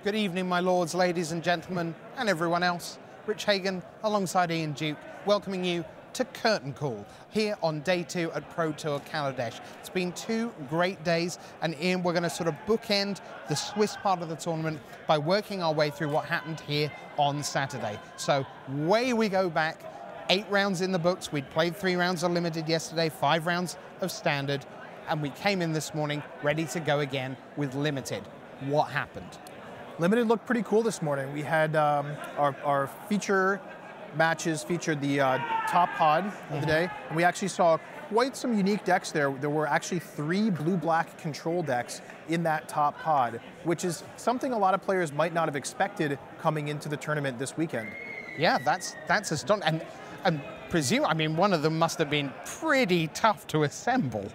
Good evening, my lords, ladies and gentlemen, and everyone else. Rich Hagan, alongside Ian Duke, welcoming you to Curtain Call, here on day 2 at Pro Tour Kaladesh. It's been 2 great days, and Ian, we're going to sort of bookend the Swiss part of the tournament by working our way through what happened here on Saturday. So, way we go back, 8 rounds in the books. We'd played 3 rounds of limited yesterday, 5 rounds of standard, and we came in this morning ready to go again with limited. What happened? Limited looked pretty cool this morning. We had our feature matches featured the top pod of the day, and we actually saw quite some unique decks there. There were actually 3 blue-black control decks in that top pod, which is something a lot of players might not have expected coming into the tournament this weekend. Yeah, that's astonishing. And presume, I mean, one of them must have been pretty tough to assemble.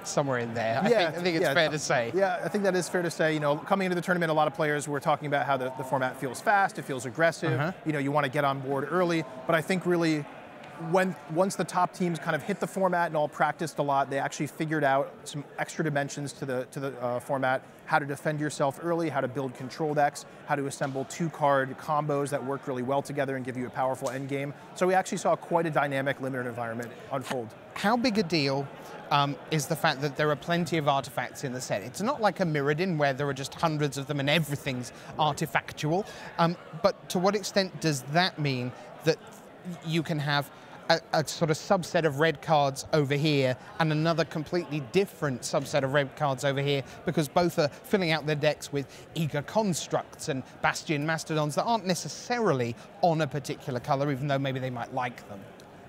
Somewhere in there. I think it's fair to say. Yeah, I think that is fair to say. You know, coming into the tournament, a lot of players were talking about how the format feels fast, it feels aggressive. You know, you want to get on board early. But I think really, once the top teams kind of hit the format and all practiced a lot, they actually figured out some extra dimensions to the format, how to defend yourself early, how to build control decks, how to assemble 2-card combos that work really well together and give you a powerful endgame. So we actually saw quite a dynamic limited environment unfold. How big a deal is the fact that there are plenty of artifacts in the set? It's not like a Mirrodin where there are just hundreds of them and everything's artifactual. But to what extent does that mean that you can have a sort of subset of red cards over here and another completely different subset of red cards over here, because both are filling out their decks with eager constructs and bastion mastodons that aren't necessarily on a particular color, even though maybe they might like them?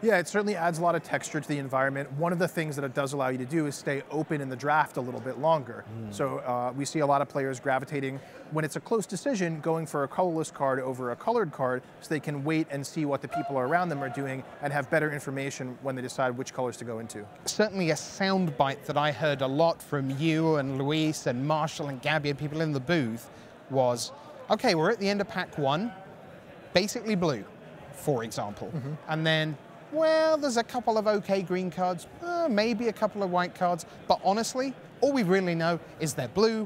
Yeah, it certainly adds a lot of texture to the environment. One of the things that it does allow you to do is stay open in the draft a little bit longer. So we see a lot of players gravitating, when it's a close decision, going for a colorless card over a colored card, so they can wait and see what the people around them are doing and have better information when they decide which colors to go into. Certainly a soundbite that I heard a lot from you and Luis and Marshall and Gabby and people in the booth was, okay, we're at the end of pack 1, basically blue, for example, and then, well, there's a couple of okay green cards, maybe a couple of white cards, but honestly, all we really know is they're blue,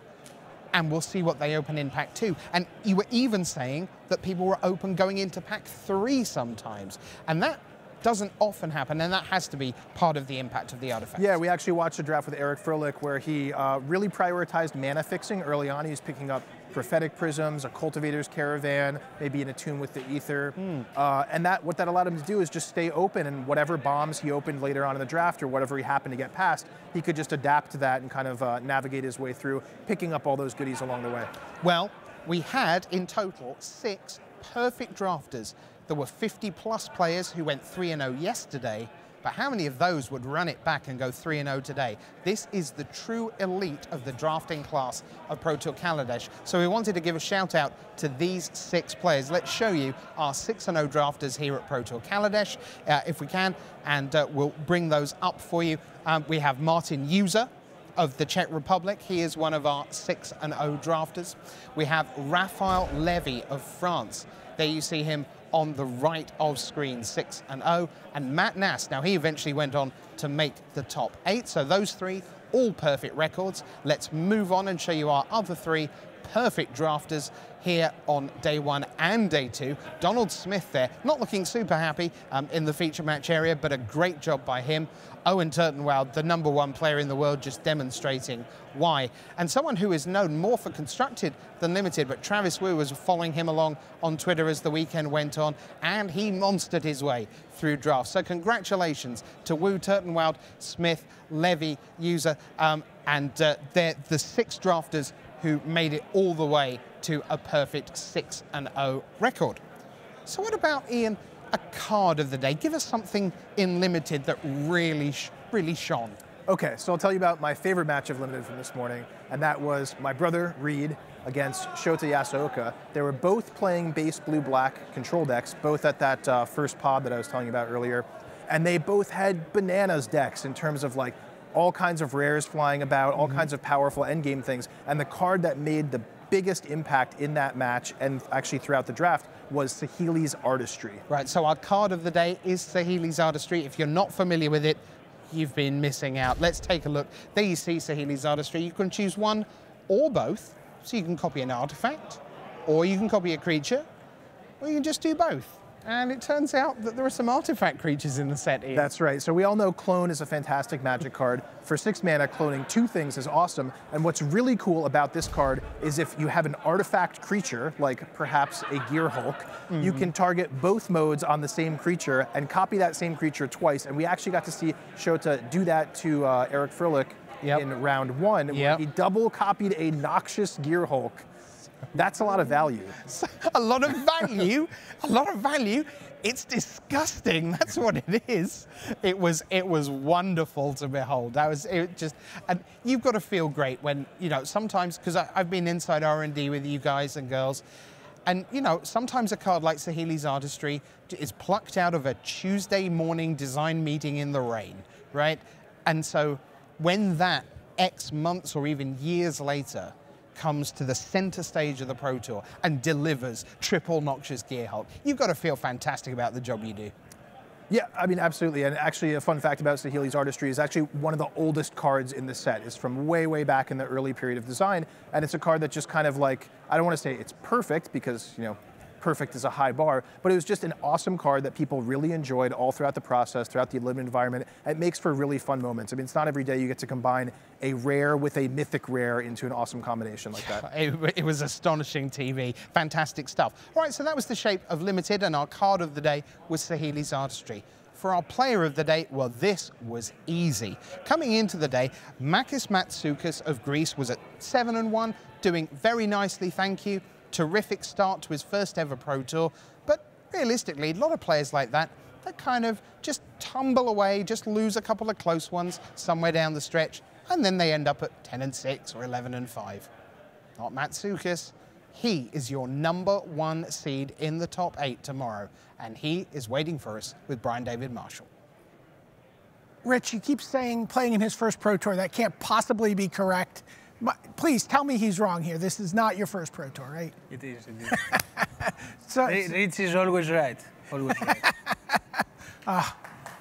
and we'll see what they open in pack 2. And you were even saying that people were open going into pack 3 sometimes, and that doesn't often happen, and that has to be part of the impact of the artifacts. Yeah, we actually watched a draft with Eric Froelich where he really prioritized mana fixing early on. He was picking up prophetic prisms, a cultivator's caravan, maybe an attune with the ether. And what that allowed him to do is just stay open, and whatever bombs he opened later on in the draft or whatever he happened to get past, he could just adapt to that and kind of navigate his way through, picking up all those goodies along the way. Well, we had in total 6 perfect drafters. There were 50+ players who went 3-0 yesterday, but how many of those would run it back and go 3-0 today? This is the true elite of the drafting class of Pro Tour Kaladesh. So we wanted to give a shout out to these 6 players. Let's show you our 6-0 drafters here at Pro Tour Kaladesh, if we can, and we'll bring those up for you. We have Martin User of the Czech Republic. He is one of our 6-0 drafters. We have Raphael Levy of France. There you see him on the right of screen, 6-0, and Matt Nass. Now, he eventually went on to make the top 8, so those 3, all perfect records. Let's move on and show you our other 3 perfect drafters here on day 1 and day 2. Donald Smith there, not looking super happy in the feature match area, but a great job by him. Owen Turtenwald, the #1 player in the world, just demonstrating why. And someone who is known more for constructed than limited, but Travis Wu was following him along on Twitter as the weekend went on, and he monstered his way through drafts. So congratulations to Wu, Turtenwald, Smith, Levy, User, and they're the 6 drafters who made it all the way to a perfect 6-0 record. So what about, Ian, a card of the day? Give us something in limited that really shone. Okay, so I'll tell you about my favorite match of limited from this morning, and that was my brother Reed against Shota Yasuoka. They were both playing base blue-black control decks, both at that first pod that I was telling you about earlier, and they both had bananas decks in terms of like all kinds of rares flying about, all kinds of powerful endgame things, and the card that made the biggest impact in that match and actually throughout the draft was Saheeli's Artistry. Right, so our card of the day is Saheeli's Artistry. If you're not familiar with it, you've been missing out. Let's take a look. There you see Saheeli's Artistry. You can choose one or both, so you can copy an artifact, or you can copy a creature, or you can just do both. And it turns out that there are some artifact creatures in the set here. That's right. So we all know Clone is a fantastic Magic card. For 6 mana, cloning 2 things is awesome. And what's really cool about this card is if you have an artifact creature, like perhaps a Gear Hulk, you can target both modes on the same creature and copy that same creature twice. And we actually got to see Shota do that to Eric Furlick in round 1. Where he double copied a Noxious Gear Hulk. That's a lot of value. A lot of value, a lot of value. It's disgusting. That's what it is. It was wonderful to behold. And you've got to feel great when, you know, sometimes, because I've been inside R&D with you guys and girls, and, you know, sometimes a card like Saheeli's Artistry is plucked out of a Tuesday morning design meeting in the rain, right? And so when that X months or even years later comes to the center stage of the Pro Tour and delivers triple Noxious Gear Hulk, you've got to feel fantastic about the job you do. Yeah, I mean, absolutely. And actually, a fun fact about Saheeli's Artistry is actually one of the oldest cards in the set. It's from way, way back in the early period of design. And it's a card that just kind of like, I don't want to say it's perfect because, you know, perfect is a high bar, but it was just an awesome card that people really enjoyed all throughout the process, throughout the limited environment. It makes for really fun moments. I mean, it's not every day you get to combine a rare with a mythic rare into an awesome combination like that. It was astonishing TV. Fantastic stuff. All right, so that was the shape of Limited, and our card of the day was Saheeli's Artistry. For our player of the day, well, this was easy. Coming into the day, Makis Matsoukas of Greece was at 7-1, doing very nicely, thank you. Terrific start to his first ever Pro Tour, but realistically, a lot of players like that, they kind of just tumble away, just lose a couple of close ones somewhere down the stretch, and then they end up at 10-6 or 11-5. Not Matsoukas. He is your #1 seed in the top 8 tomorrow, and he is waiting for us with Brian David Marshall. Rich, you keep saying playing in his first Pro Tour. That can't possibly be correct. Please tell me he's wrong here. This is not your first Pro Tour, right? It is. So, Rich is always right. Always right.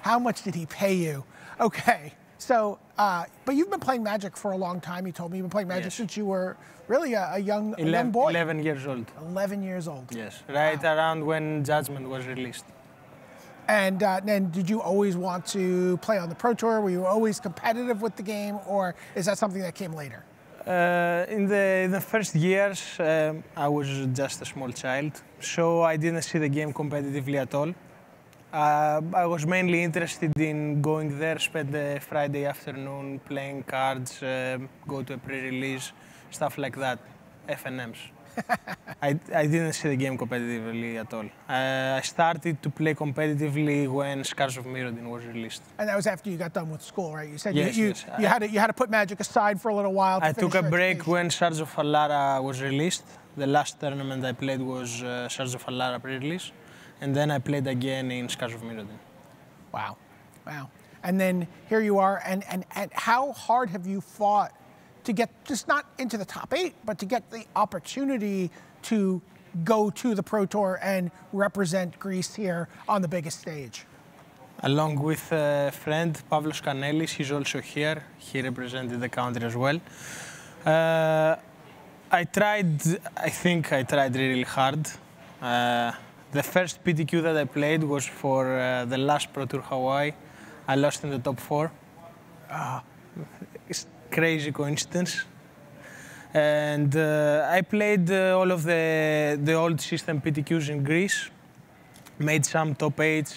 How much did he pay you? Okay. So, but you've been playing Magic for a long time. You told me you've been playing Magic since you were really a young boy. 11 years old. 11 years old. Yes, right around when Judgment was released. And then did you always want to play on the Pro Tour? Were you always competitive with the game, or is that something that came later? In the first years, I was just a small child, so I didn't see the game competitively at all. I was mainly interested in going there, spend the Friday afternoon playing cards, go to a pre-release, stuff like that, FNMs. I didn't see the game competitively at all. I started to play competitively when Scars of Mirrodin was released. And that was after you got done with school, right? You said yes, you had to put Magic aside for a little while. I took a break when Shards of Alara was released. The last tournament I played was Shards of Alara pre-release, and then I played again in Scars of Mirrodin. Wow, wow! And then here you are, and how hard have you fought to get just not into the top 8, but to get the opportunity to go to the Pro Tour and represent Greece here on the biggest stage? Along with a friend, Pavlos Kanelis, he's also here. He represented the country as well. I think I tried really hard. The first PTQ that I played was for the last Pro Tour Hawaii. I lost in the top 4. It's crazy coincidence. And I played all of the old system PTQs in Greece, made some top 8s,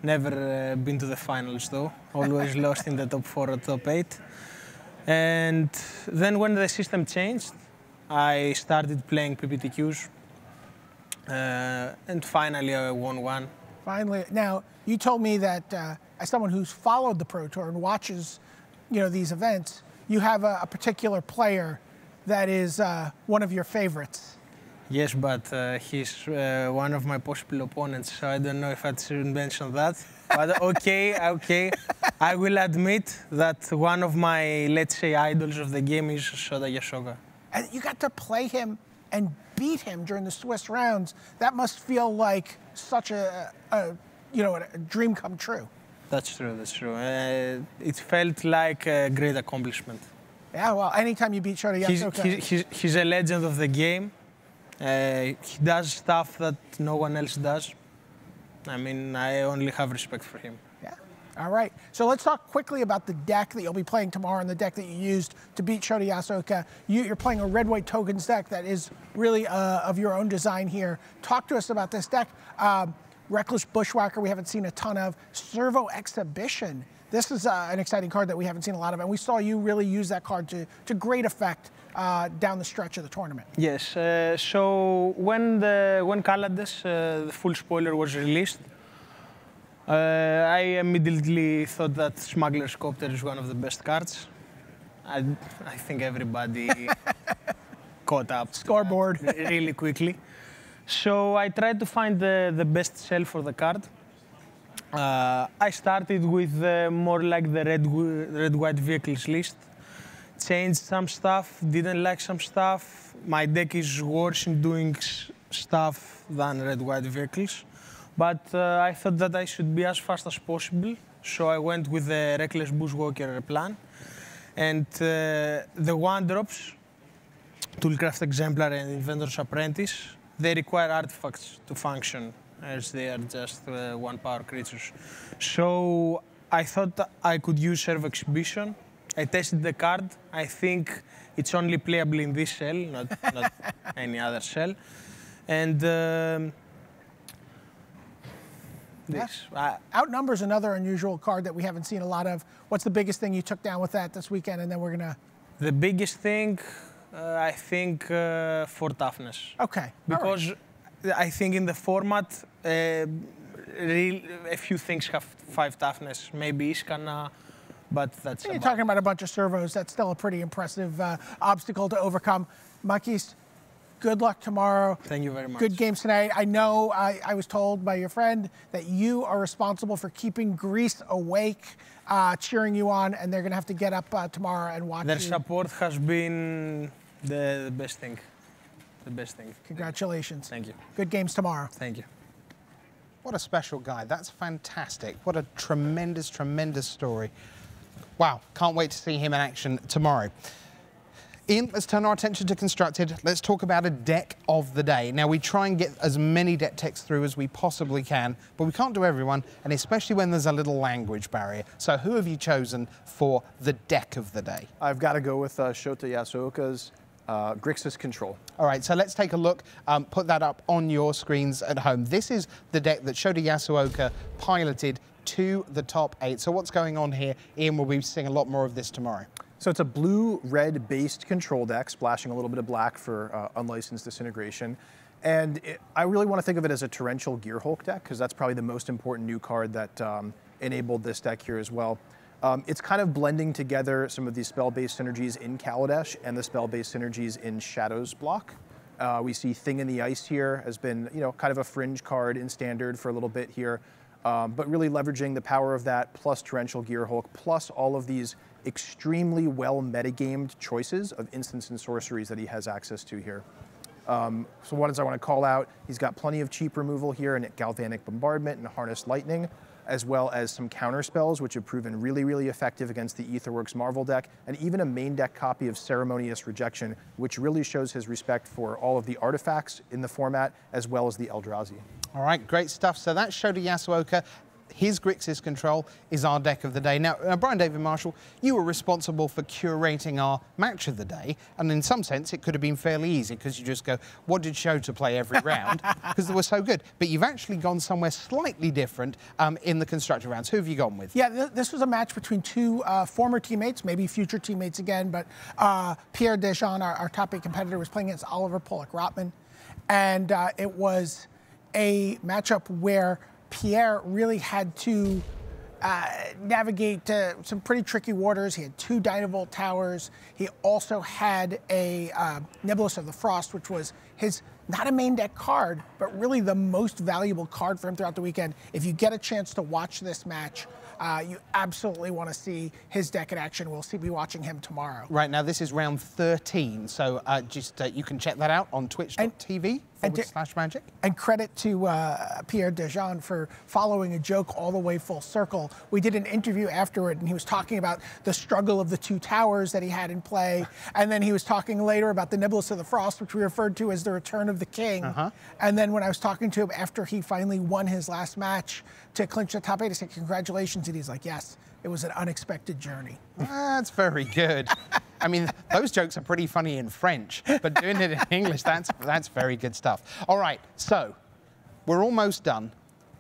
never been to the finals though, always lost in the top 4 or top 8. And then when the system changed, I started playing PPTQs, and finally I won one. Finally. Now, you told me that as someone who's followed the Pro Tour and watches, you know, these events, you have a particular player that is one of your favorites. Yes, but he's one of my possible opponents, so I don't know if I should mention that. But okay, I will admit that one of my, let's say, idols of the game is Shota Yashoka. And you got to play him and beat him during the Swiss rounds. That must feel like such a dream come true. That's true, that's true. It felt like a great accomplishment. Yeah, well, anytime you beat Shota Yashoka. He's a legend of the game. He does stuff that no one else does. I mean, I only have respect for him. Yeah. All right. So let's talk quickly about the deck that you'll be playing tomorrow and the deck that you used to beat Shota Yasuoka. You're playing a red-white tokens deck that is really of your own design here. Talk to us about this deck. Reckless Bushwhacker, we haven't seen a ton of. Servo Exhibition. This is an exciting card that we haven't seen a lot of, and we saw you really use that card to great effect down the stretch of the tournament. Yes. So when Kaladesh, the full spoiler, was released, I immediately thought that Smuggler's Copter is one of the best cards. I think everybody caught up. Scoreboard. Really quickly. So I tried to find the best sell for the card. I started with more like the red-white vehicles list. Changed some stuff, didn't like some stuff. My deck is worse in doing stuff than red-white vehicles. But I thought that I should be as fast as possible. So I went with the Reckless Bushwhacker plan. And the one-drops, Toolcraft Exemplar and Inventor's Apprentice, they require artifacts to function, as they are just one-power creatures. So I thought that I could use Servo Exhibition. I tested the card. I think it's only playable in this cell, not any other cell. And this. Outnumbers another unusual card that we haven't seen a lot of. What's the biggest thing you took down with that this weekend? And then we're going to... The biggest thing, I think, for toughness. Okay. Because I think in the format, a few things have 5 toughness. Maybe Iskana, but that's You're talking about a bunch of servos. That's still a pretty impressive obstacle to overcome. Makis, good luck tomorrow. Thank you very much. Good games tonight. I know I was told by your friend that you are responsible for keeping Greece awake, cheering you on, and they're going to have to get up tomorrow and watch Their you. support has been the best thing. The best thing. Congratulations. Thank you. Good games tomorrow. Thank you. What a special guy. That's fantastic. What a tremendous, tremendous story. Wow, can't wait to see him in action tomorrow. Ian, let's turn our attention to Constructed. Let's talk about a deck of the day. Now, we try and get as many deck texts through as we possibly can, but we can't do everyone, and especially when there's a little language barrier. So who have you chosen for the deck of the day? I've got to go with Shota Yasuoka's Grixis Control. All right, so let's take a look. Put that up on your screens at home. This is the deck that Shota Yasuoka piloted to the top 8. So what's going on here? Ian will be seeing a lot more of this tomorrow. So it's a blue-red based control deck, splashing a little bit of black for unlicensed disintegration. And I really want to think of it as a Torrential Gearhulk deck, because that's probably the most important new card that enabled this deck here as well. It's kind of blending together some of these spell-based synergies in Kaladesh and the spell-based synergies in Shadow's block. We see Thing in the Ice here has been, kind of a fringe card in Standard for a little bit here, but really leveraging the power of that, plus Torrential Gearhulk, plus all of these extremely well metagamed choices of instants and sorceries that he has access to here. So one is I want to call out, he's got plenty of cheap removal here in Galvanic Bombardment and Harnessed Lightning, as well as some counter spells, which have proven really, really effective against the Aetherworks Marvel deck, and even a main deck copy of Ceremonious Rejection, which really shows his respect for all of the artifacts in the format, as well as the Eldrazi. All right, great stuff. So that's Shota Yasuoka. His Grixis Control is our deck of the day. Now, Brian David Marshall, you were responsible for curating our match of the day, and in some sense it could have been fairly easy because you just go, what did Shota play every round? Because they were so good. But you've actually gone somewhere slightly different in the constructed rounds. Who have you gone with? Yeah, this was a match between two former teammates, maybe future teammates again, but Pierre Dejean, our top 8 competitor, was playing against Oliver Pollock-Rotman, and it was a matchup where Pierre really had to navigate some pretty tricky waters. He had 2 Dynavolt towers. He also had a Nebulous of the Frost, which was his, not a main deck card, but really the most valuable card for him throughout the weekend. If you get a chance to watch this match, you absolutely want to see his deck in action. We'll be watching him tomorrow. Right, now this is round 13, so you can check that out on twitch.tv. /magic. And credit to Pierre Dejean for following a joke all the way full circle. We did an interview afterward, and he was talking about the struggle of the two towers that he had in play, and then he was talking later about the Nibelus of the Frost, which we referred to as the return of the king. And then when I was talking to him after he finally won his last match to clinch the top 8, I said, congratulations, and he's like, yes, it was an unexpected journey. That's very good. I mean, those jokes are pretty funny in French, but doing it in English, that's very good stuff. All right, so we're almost done.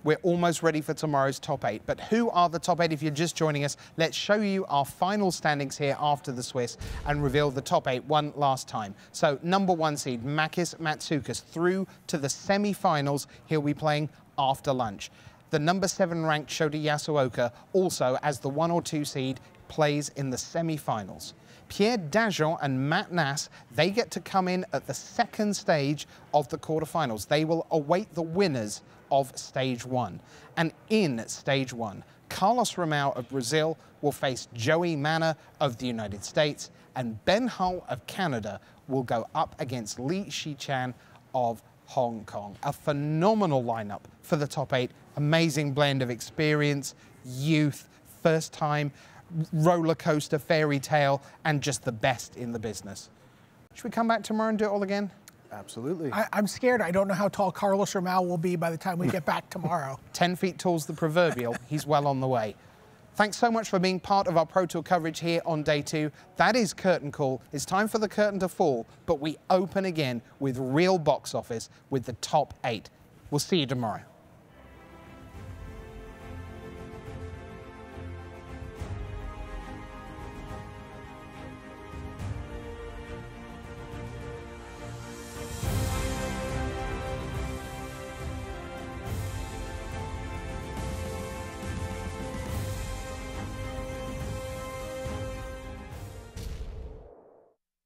We're almost ready for tomorrow's top 8. But who are the top 8? If you're just joining us, let's show you our final standings here after the Swiss and reveal the top 8 one last time. So number 1 seed, Makis Matsoukas, through to the semi-finals. He'll be playing after lunch. The number 7 ranked Shota Yasuoka, also as the 1 or 2 seed, plays in the semi-finals. Pierre Dajon and Matt Nass, they get to come in at the 2nd stage of the quarterfinals. They will await the winners of stage 1. And in stage 1, Carlos Ramao of Brazil will face Joey Manor of the United States, and Ben Hull of Canada will go up against Li Shichan of Hong Kong. A phenomenal lineup for the top 8. Amazing blend of experience, youth, first time, roller coaster, fairy tale, and just the best in the business. Should we come back tomorrow and do it all again? Absolutely. I'm scared. I don't know how tall Carlos Ramao will be by the time we get back tomorrow. 10 feet tall's the proverbial. He's well on the way. Thanks so much for being part of our Pro Tour coverage here on day 2. That is curtain call. It's time for the curtain to fall, but we open again with real box office with the top 8. We'll see you tomorrow.